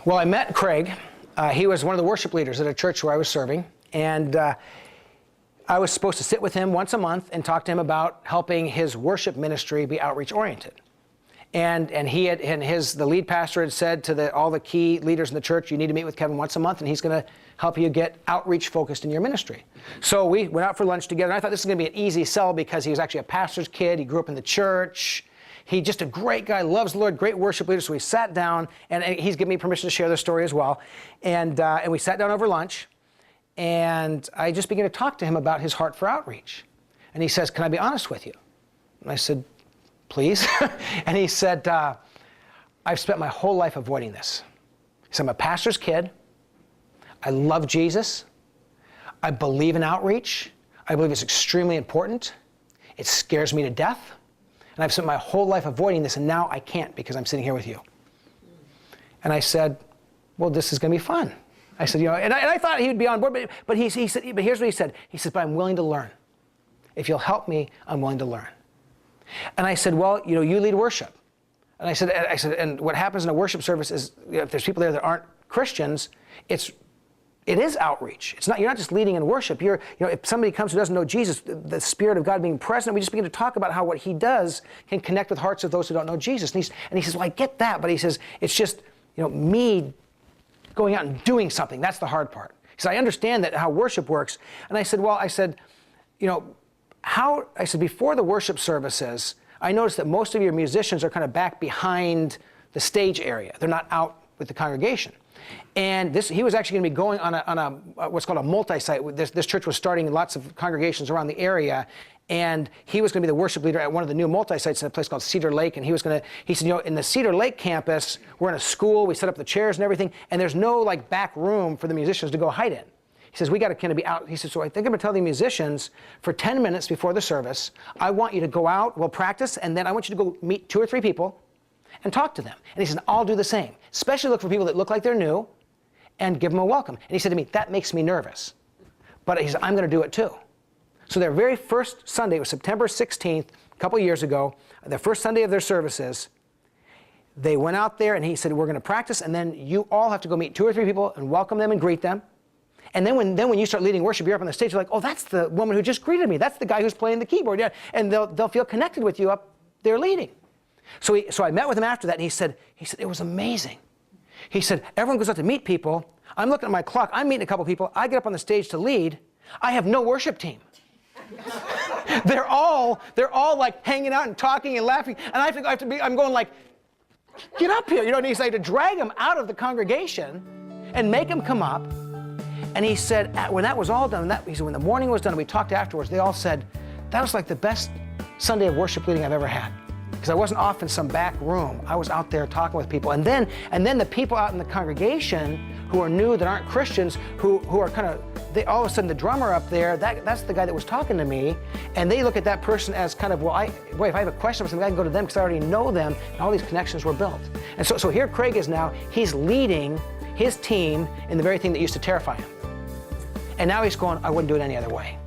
Well, I met Craig. He was one of the worship leaders at a church where I was serving, and I was supposed to sit with him once a month and talk to him about helping his worship ministry be outreach-oriented. And the lead pastor had said to all the key leaders in the church, you need to meet with Kevin once a month, and he's going to help you get outreach-focused in your ministry. So we went out for lunch together, and I thought this was going to be an easy sell because he was actually a pastor's kid. He grew up in the church. He's just a great guy, loves the Lord, great worship leader. So we sat down, and he's given me permission to share the story as well. And we sat down over lunch, and I just began to talk to him about his heart for outreach. And he says, can I be honest with you? And I said, please. And he said, I've spent my whole life avoiding this. He said, I'm a pastor's kid. I love Jesus. I believe in outreach. I believe it's extremely important. It scares me to death. And I've spent my whole life avoiding this, and now I can't because I'm sitting here with you. And I said, well, this is going to be fun. I said, and I thought he would be on board, but he said, but here's what he said. He said, but I'm willing to learn. If you'll help me, I'm willing to learn. And I said, well, you lead worship. And I said, and what happens in a worship service is, if there's people there that aren't Christians, it is outreach. You're not just leading in worship. If somebody comes who doesn't know Jesus, the Spirit of God being present, we just begin to talk about how what he does can connect with hearts of those who don't know Jesus. And he says, well, I get that, but he says, it's just, me going out and doing something. That's the hard part. He said, I understand how worship works. And I said, well, before the worship services, I noticed that most of your musicians are kind of back behind the stage area. They're not out with the congregation. And he was actually going to be going on a what's called a multi-site. This church was starting lots of congregations around the area, and he was going to be the worship leader at one of the new multi-sites in a place called Cedar Lake. And he said, in the Cedar Lake campus, we're in a school, we set up the chairs and everything, and there's no back room for the musicians to go hide in. He says, we got to kind of be out. He says, so I think I'm going to tell the musicians for 10 minutes before the service, I want you to go out, we'll practice, and then I want you to go meet 2 or 3 people and talk to them. And he said, I'll do the same. Especially look for people that look like they're new and give them a welcome. And he said to me, that makes me nervous. But he said, I'm going to do it too. So their very first Sunday, it was September 16th, a couple years ago, the first Sunday of their services, they went out there and he said, we're going to practice, and then you all have to go meet 2 or 3 people and welcome them and greet them. And then when you start leading worship, you're up on the stage, you're like, oh, that's the woman who just greeted me. That's the guy who's playing the keyboard. Yeah. And they'll feel connected with you up there leading. So I met with him after that, and he said, it was amazing. He said, everyone goes out to meet people. I'm looking at my clock. I'm meeting a couple people. I get up on the stage to lead. I have no worship team. They're all like hanging out and talking and laughing. And I'm going like, get up here. And he's like to drag them out of the congregation and make them come up. And he said, when that was all done, he said, when the morning was done and we talked afterwards, they all said, that was like the best Sunday of worship leading I've ever had. Because I wasn't off in some back room. I was out there talking with people. And then the people out in the congregation who are new, that aren't Christians, who are kind of, all of a sudden the drummer up there, that's the guy that was talking to me. And they look at that person as kind of, well, if I have a question for something, I can go to them because I already know them. And all these connections were built. And so here Craig is now, he's leading his team in the very thing that used to terrify him. And now he's going, I wouldn't do it any other way.